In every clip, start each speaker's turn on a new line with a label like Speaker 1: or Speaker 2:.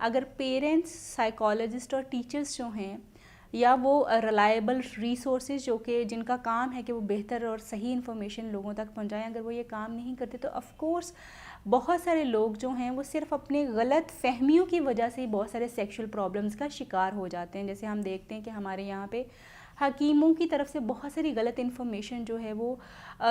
Speaker 1: اگر parents, psychologist اور teachers جو ہیں یا وہ ریلائبل ریسورسز جو کہ جن کا کام ہے کہ وہ بہتر اور صحیح انفارمیشن لوگوں تک پہنچائیں، اگر وہ یہ کام نہیں کرتے تو آف کورس بہت سارے لوگ جو ہیں وہ صرف اپنے غلط فہمیوں کی وجہ سے ہی بہت سارے سیکشول پرابلمس کا شکار ہو جاتے ہیں. جیسے ہم دیکھتے ہیں کہ ہمارے یہاں پہ حکیموں کی طرف سے بہت ساری غلط انفارمیشن جو ہے وہ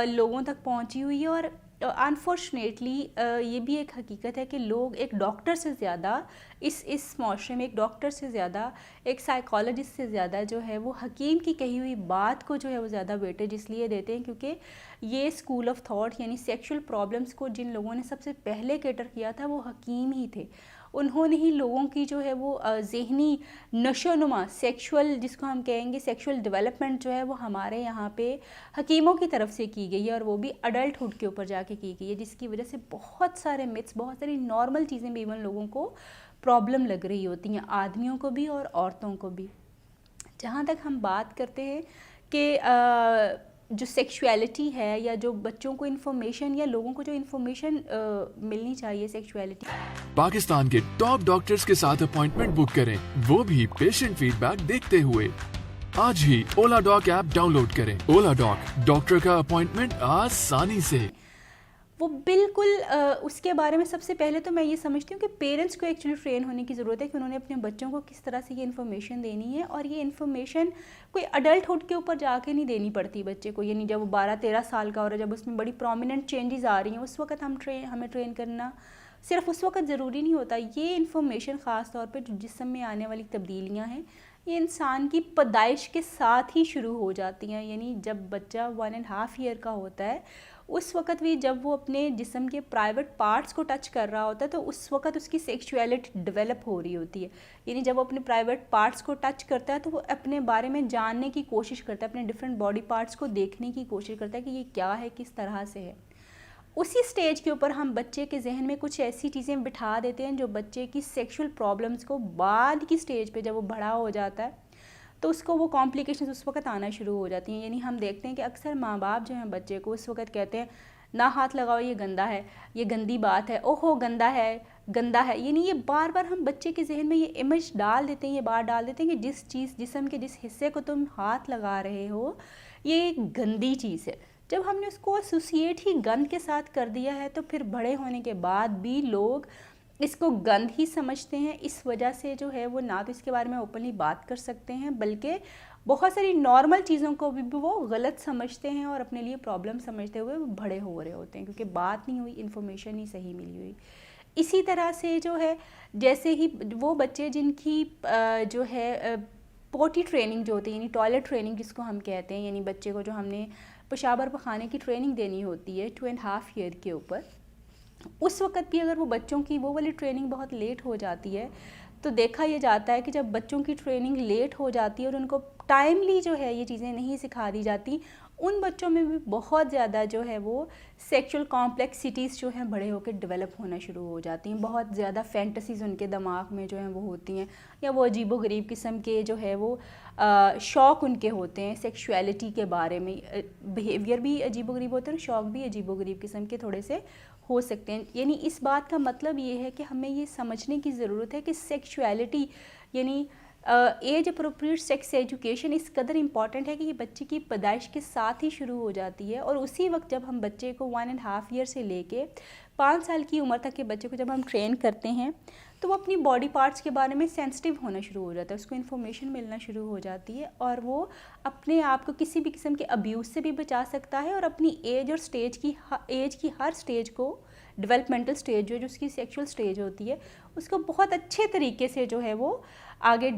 Speaker 1: لوگوں تک پہنچی ہوئی ہے. اور انفارچونیٹلی یہ بھی ایک حقیقت ہے کہ لوگ ایک ڈاکٹر سے زیادہ اس معاشرے میں ایک ڈاکٹر سے زیادہ، ایک سائیکالوجسٹ سے زیادہ جو ہے وہ حکیم کی کہی ہوئی بات کو جو ہے وہ زیادہ ویٹیج اس لیے دیتے ہیں کیونکہ یہ اسکول آف تھاٹ یعنی سیکشول پرابلمس کو جن لوگوں نے سب سے پہلے کیٹر کیا تھا وہ حکیم ہی تھے. انہوں نے ہی لوگوں کی جو ہے وہ ذہنی نشو و نما، سیکشول جس کو ہم کہیں گے سیکشول ڈیولپمنٹ جو ہے وہ ہمارے یہاں پہ حکیموں کی طرف سے کی گئی ہے، اور وہ بھی اڈلٹ ہوڈ کے اوپر جا کے کی گئی ہے، جس کی وجہ سے بہت سارے متس، بہت ساری نارمل چیزیں بھی ایون لوگوں کو پرابلم لگ رہی ہوتی ہیں، آدمیوں کو بھی اور عورتوں کو بھی. جہاں تک ہم بات کرتے ہیں کہ جو سیکشویلٹی ہے یا جو بچوں کو انفارمیشن یا لوگوں کو جو انفارمیشن ملنی چاہیے سیکشویلٹی،
Speaker 2: پاکستان کے ٹاپ ڈاکٹرز کے ساتھ اپوائنٹمنٹ بک کریں، وہ بھی پیشنٹ فیڈ بیک دیکھتے ہوئے. آج ہی اولا ڈاک ایپ ڈاؤن لوڈ کریں. اولا ڈاک، ڈاکٹر کا اپوائنٹمنٹ آسانی سے.
Speaker 1: وہ بالکل اس کے بارے میں سب سے پہلے تو میں یہ سمجھتی ہوں کہ پیرنٹس کو ایکچولی ٹرین ہونے کی ضرورت ہے کہ انہوں نے اپنے بچوں کو کس طرح سے یہ انفارمیشن دینی ہے. اور یہ انفارمیشن کوئی اڈلٹ ہوڈ کے اوپر جا کے نہیں دینی پڑتی بچے کو، یعنی جب وہ 12-13 سال کا ہو رہا ہے، جب اس میں بڑی پرومیننٹ چینجز آ رہی ہیں، اس وقت ہمیں ٹرین کرنا صرف اس وقت ضروری نہیں ہوتا. یہ انفارمیشن خاص طور پہ جو جسم میں آنے والی تبدیلیاں ہیں یہ انسان کی پیدائش کے ساتھ ہی شروع ہو جاتی ہیں. یعنی جب بچہ 1.5 ایئر کا ہوتا ہے اس وقت بھی جب وہ اپنے جسم کے پرائیویٹ پارٹس کو ٹچ کر رہا ہوتا ہے تو اس وقت اس کی سیکشویلٹی ڈیولپ ہو رہی ہوتی ہے. یعنی جب وہ اپنے پرائیویٹ پارٹس کو ٹچ کرتا ہے تو وہ اپنے بارے میں جاننے کی کوشش کرتا ہے، اپنے ڈفرینٹ باڈی پارٹس کو دیکھنے کی کوشش کرتا ہے کہ یہ کیا ہے، کس طرح سے ہے. اسی سٹیج کے اوپر ہم بچے کے ذہن میں کچھ ایسی چیزیں بٹھا دیتے ہیں جو بچے کی سیکشول پرابلمس کو بعد کی سٹیج پہ جب وہ بڑا ہو جاتا ہے تو اس کو وہ کمپلیکیشنز اس وقت آنا شروع ہو جاتی ہیں. یعنی ہم دیکھتے ہیں کہ اکثر ماں باپ جو ہیں بچے کو اس وقت کہتے ہیں نہ ہاتھ لگاؤ، یہ گندا ہے، یہ گندی بات ہے، اوہو گندا ہے، گندا ہے. یعنی یہ بار بار ہم بچے کے ذہن میں یہ امیج ڈال دیتے ہیں، یہ بات ڈال دیتے ہیں کہ جسم کے جس حصے کو تم ہاتھ لگا رہے ہو یہ ایک گندی چیز ہے. جب ہم نے اس کو ایسوسیٹ ہی گند کے ساتھ کر دیا ہے تو پھر بڑے ہونے کے بعد بھی لوگ اس کو گند ہی سمجھتے ہیں. اس وجہ سے جو ہے وہ نہ تو اس کے بارے میں اوپنلی بات کر سکتے ہیں بلکہ بہت ساری نارمل چیزوں کو بھی وہ غلط سمجھتے ہیں اور اپنے لیے پرابلم سمجھتے ہوئے وہ بڑے ہو رہے ہوتے ہیں کیونکہ بات نہیں ہوئی، انفارمیشن نہیں صحیح ملی ہوئی. اسی طرح سے جو ہے جیسے ہی وہ بچے جن کی جو ہے پوٹی ٹریننگ جو ہوتی ہے، یعنی ٹوائلٹ ٹریننگ جس کو ہم کہتے ہیں، یعنی بچے کو جو ہم نے پیشاب اور پخانے کی ٹریننگ دینی ہوتی ہے 2.5 ایئر کے اوپر، اس وقت بھی اگر وہ بچوں کی وہ والی ٹریننگ بہت لیٹ ہو جاتی ہے تو دیکھا یہ جاتا ہے کہ جب بچوں کی ٹریننگ لیٹ ہو جاتی ہے اور ان کو ٹائملی جو ہے یہ چیزیں نہیں سکھا دی جاتی، ان بچوں میں بھی بہت زیادہ جو ہے وہ سیکشول کمپلیکسٹیز جو ہیں بڑے ہو کے ڈیولپ ہونا شروع ہو جاتی ہیں. بہت زیادہ فینٹسیز ان کے دماغ میں جو ہیں وہ ہوتی ہیں، یا وہ عجیب و غریب قسم کے جو ہے وہ شوق ان کے ہوتے ہیں سیکشویلٹی کے بارے میں. بیہیویئر بھی عجیب و غریب ہوتے ہیں اور شوق بھی عجیب و غریب قسم کے تھوڑے سے ہو سکتے ہیں. یعنی اس بات کا مطلب یہ ہے کہ ہمیں یہ سمجھنے کی ضرورت ہے کہ سیکشویلٹی یعنی ایج اپروپریٹ سیکس ایجوکیشن اس قدر امپورٹنٹ ہے کہ یہ بچے کی پیدائش کے ساتھ ہی شروع ہو جاتی ہے. اور اسی وقت جب ہم بچے کو 1.5 ایئر سے لے کے 5 سال کی عمر تک کے بچے کو جب ہم ٹرین کرتے ہیں تو وہ اپنی باڈی پارٹس کے بارے میں سینسٹیو ہونا شروع ہو جاتا ہے، اس کو انفارمیشن ملنا شروع ہو جاتی ہے اور وہ اپنے آپ کو کسی بھی قسم کے ابیوز سے بھی بچا سکتا ہے اور اپنی ایج اور ایج کی ہر سٹیج کو، ڈیولپمنٹل سٹیج جو اس کی سیکشول سٹیج ہوتی ہے، اس کو بہت اچھے طریقے سے جو ہے وہ آگے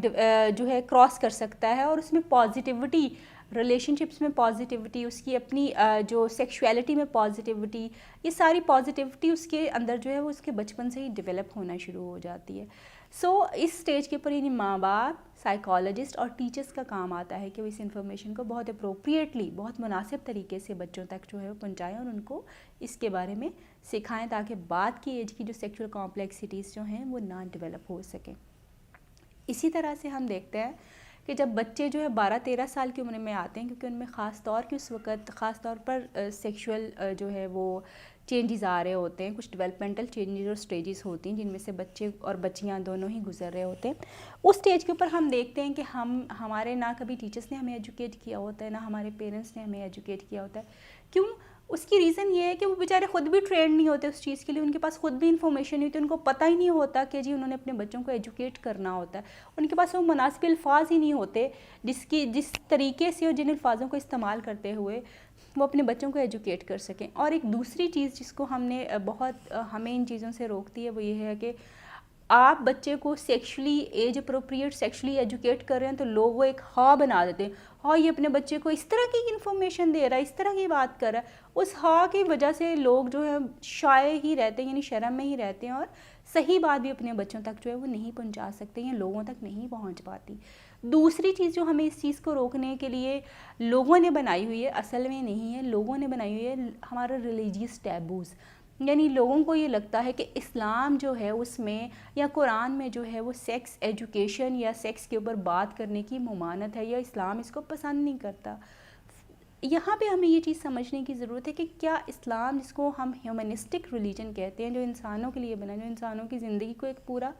Speaker 1: جو ہے کراس کر سکتا ہے. اور اس میں پازیٹیوٹی، ریلیشن شپس میں پازیٹیوٹی، اس کی اپنی جو سیکشویلٹی میں پازیٹیوٹی، یہ ساری پازیٹیوٹی اس کے اندر جو ہے وہ اس کے بچپن سے ہی ڈیولپ ہونا شروع ہو جاتی ہے. سو اس سٹیج کے اوپر یعنی ماں باپ، سائیکالوجسٹ اور ٹیچرس کا کام آتا ہے کہ وہ اس انفارمیشن کو بہت اپروپریٹلی، بہت مناسب طریقے سے بچوں تک جو ہے وہ پہنچائیں اور ان کو اس کے بارے میں سکھائیں تاکہ بعد کی ایج کی جو سیکشول کمپلیکسٹیز جو ہیں وہ نہ ڈیولپ ہو سکیں. اسی طرح سے ہم دیکھتے ہیں کہ جب بچے جو ہے 12-13 سال کی عمر میں آتے ہیں، کیونکہ ان میں خاص طور کی اس وقت خاص طور پر سیکشول جو ہے وہ چینجز آ رہے ہوتے ہیں, کچھ ڈیولپمنٹل چینجز اور سٹیجز ہوتی ہیں جن میں سے بچے اور بچیاں دونوں ہی گزر رہے ہوتے ہیں. اس سٹیج کے اوپر ہم دیکھتے ہیں کہ ہمارے نہ کبھی ٹیچرس نے ہمیں ایجوکیٹ کیا ہوتا ہے, نہ ہمارے پیرنٹس نے ہمیں ایجوکیٹ کیا ہوتا ہے. کیوں؟ اس کی ریزن یہ ہے کہ وہ بیچارے خود بھی ٹرینڈ نہیں ہوتے اس چیز کے لیے, ان کے پاس خود بھی انفارمیشن نہیں ہوتی, ان کو پتہ ہی نہیں ہوتا کہ جی انہوں نے اپنے بچوں کو ایجوکیٹ کرنا ہوتا ہے. ان کے پاس وہ مناسب الفاظ ہی نہیں ہوتے جس طریقے سے اور جن الفاظوں کو استعمال کرتے ہوئے وہ اپنے بچوں کو ایجوکیٹ کر سکیں. اور ایک دوسری چیز جس کو ہمیں ان چیزوں سے روکتی ہے وہ یہ ہے کہ آپ بچے کو sexually age appropriate sexually educate کر رہے ہیں تو لوگ وہ ایک ہاں بنا دیتے ہیں, ہاں یہ اپنے بچے کو اس طرح کی انفارمیشن دے رہا ہے, اس طرح کی بات کر رہا ہے. اس ہاں کی وجہ سے لوگ جو ہے شائع ہی رہتے ہیں, یعنی شرم میں ہی رہتے ہیں, اور صحیح بات بھی اپنے بچوں تک جو ہے وہ نہیں پہنچا سکتے ہیں, لوگوں تک نہیں پہنچ پاتی. دوسری چیز جو ہمیں اس چیز کو روکنے کے لیے لوگوں نے بنائی ہوئی ہے, اصل میں نہیں ہے, لوگوں نے بنائی ہوئی ہے ہمارا ریلیجیس ٹیبوز. یعنی لوگوں کو یہ لگتا ہے کہ اسلام جو ہے اس میں یا قرآن میں جو ہے وہ سیکس ایجوکیشن یا سیکس کے اوپر بات کرنے کی ممانعت ہے, یا اسلام اس کو پسند نہیں کرتا. یہاں پہ ہمیں یہ چیز سمجھنے کی ضرورت ہے کہ کیا اسلام, جس کو ہم ہیومنسٹک ریلیجن کہتے ہیں, جو انسانوں کے لیے بنا ہے, جو انسانوں کی زندگی کو ایک پورا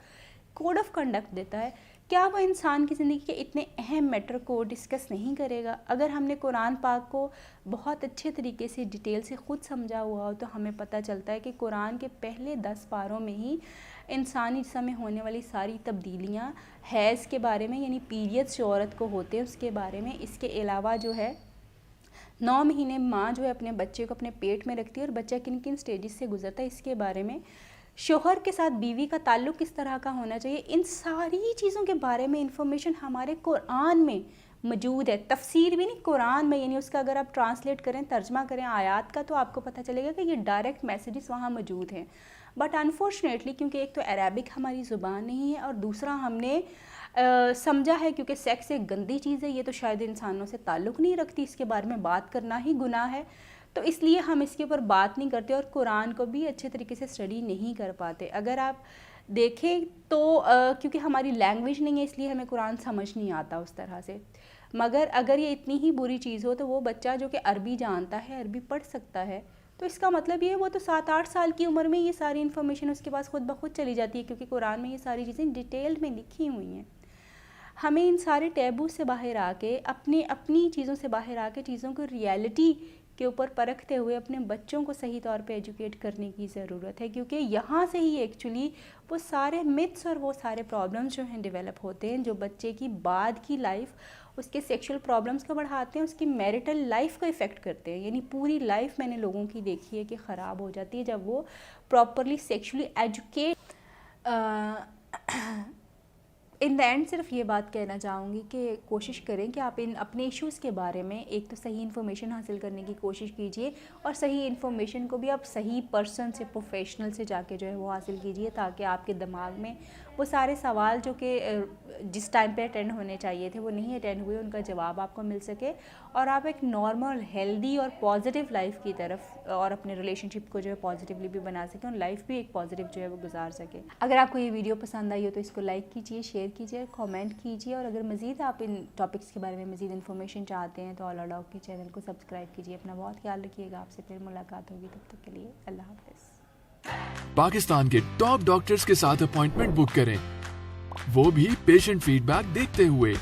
Speaker 1: کوڈ آف کنڈکٹ دیتا ہے, کیا وہ انسان کی زندگی کے اتنے اہم میٹر کو ڈسکس نہیں کرے گا؟ اگر ہم نے قرآن پاک کو بہت اچھے طریقے سے ڈیٹیل سے خود سمجھا ہوا ہو تو ہمیں پتہ چلتا ہے کہ قرآن کے پہلے 10 پاروں میں ہی انسانی جسم میں ہونے والی ساری تبدیلیاں, حیض کے بارے میں یعنی پیریڈس جو عورت کو ہوتے ہیں اس کے بارے میں, اس کے علاوہ جو ہے 9 مہینے ماں جو ہے اپنے بچے کو اپنے پیٹ میں رکھتی ہے اور بچہ کن کن سٹیجز سے گزرتا ہے اس کے بارے میں, شوہر کے ساتھ بیوی کا تعلق کس طرح کا ہونا چاہیے, ان ساری چیزوں کے بارے میں انفارمیشن ہمارے قرآن میں موجود ہے. تفسیر بھی نہیں, قرآن میں, یعنی اس کا اگر آپ ٹرانسلیٹ کریں, ترجمہ کریں آیات کا, تو آپ کو پتہ چلے گا کہ یہ ڈائریکٹ میسیجز وہاں موجود ہیں. بٹ انفارچونیٹلی کیونکہ ایک تو عربک ہماری زبان نہیں ہے, اور دوسرا ہم نے سمجھا ہے کیونکہ سیکس ایک گندی چیز ہے, یہ تو شاید انسانوں سے تعلق نہیں رکھتی, اس کے بارے میں بات کرنا ہی گناہ ہے, تو اس لیے ہم اس کے اوپر بات نہیں کرتے اور قرآن کو بھی اچھے طریقے سے اسٹڈی نہیں کر پاتے. اگر آپ دیکھیں تو کیونکہ ہماری لینگویج نہیں ہے اس لیے ہمیں قرآن سمجھ نہیں آتا اس طرح سے. مگر اگر یہ اتنی ہی بری چیز ہو تو وہ بچہ جو کہ عربی جانتا ہے, عربی پڑھ سکتا ہے, تو اس کا مطلب یہ وہ تو 7-8 سال کی عمر میں یہ ساری انفارمیشن اس کے پاس خود بخود چلی جاتی ہے, کیونکہ قرآن میں یہ ساری چیزیں ڈیٹیل میں لکھی ہوئی ہیں. ہمیں ان سارے ٹیبو سے باہر آ کے, اپنی چیزوں سے باہر آ کے, چیزوں کو ریئلٹی کے اوپر پرکھتے ہوئے اپنے بچوں کو صحیح طور پہ ایجوکیٹ کرنے کی ضرورت ہے, کیونکہ یہاں سے ہی ایکچولی وہ سارے متس اور وہ سارے پرابلمس جو ہیں ڈیولپ ہوتے ہیں, جو بچے کی بعد کی لائف, اس کے سیکشل پرابلمس کو بڑھاتے ہیں, اس کی میرٹل لائف کو افیکٹ کرتے ہیں. یعنی پوری لائف میں نے لوگوں کی دیکھی ہے کہ خراب ہو جاتی ہے جب وہ properly sexually educate. In the and صرف یہ بات کہنا چاہوں گی کہ کوشش کریں کہ آپ اپنے ایشوز کے بارے میں ایک تو صحیح انفارمیشن حاصل کرنے کی کوشش کیجئے, اور صحیح انفارمیشن کو بھی آپ صحیح پرسن سے, پروفیشنل سے جا کے جو ہے وہ حاصل کیجئے, تاکہ آپ کے دماغ میں وہ سارے سوال جو کہ جس ٹائم پہ اٹینڈ ہونے چاہیے تھے وہ نہیں اٹینڈ ہوئے, ان کا جواب آپ کو مل سکے, اور آپ ایک نارمل ہیلدی اور پازیٹیو لائف کی طرف اور اپنے ریلیشن شپ کو جو ہے پازیٹیولی بھی بنا سکیں, اور لائف بھی ایک پازیٹیو جو ہے وہ گزار سکے. اگر آپ کو یہ ویڈیو پسند آئی ہو تو اس کو لائک کیجئے, شیئر کیجئے, کامنٹ کیجئے, اور اگر مزید آپ ان ٹاپکس کے بارے میں مزید انفارمیشن چاہتے ہیں تو اولا ڈاگ کی چینل کو سبسکرائب کیجئے. اپنا بہت خیال رکھیے گا, آپ سے پھر ملاقات ہوگی, تب تک کے لیے اللہ حافظ.
Speaker 2: پاکستان کے ٹاپ ڈاکٹرز کے ساتھ اپوائنٹمنٹ بک کریں, وہ بھی پیشنٹ فیڈ بیک دیکھتے ہوئے.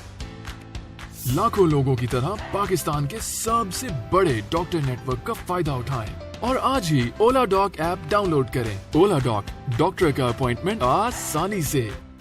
Speaker 2: لاکھوں لوگوں کی طرح پاکستان کے سب سے بڑے ڈاکٹر نیٹ ورک کا فائدہ اٹھائیں اور آج ہی اولا ڈاک ایپ ڈاؤن لوڈ کریں. اولا ڈاک, ڈاکٹر کا اپوائنٹمنٹ آسانی سے.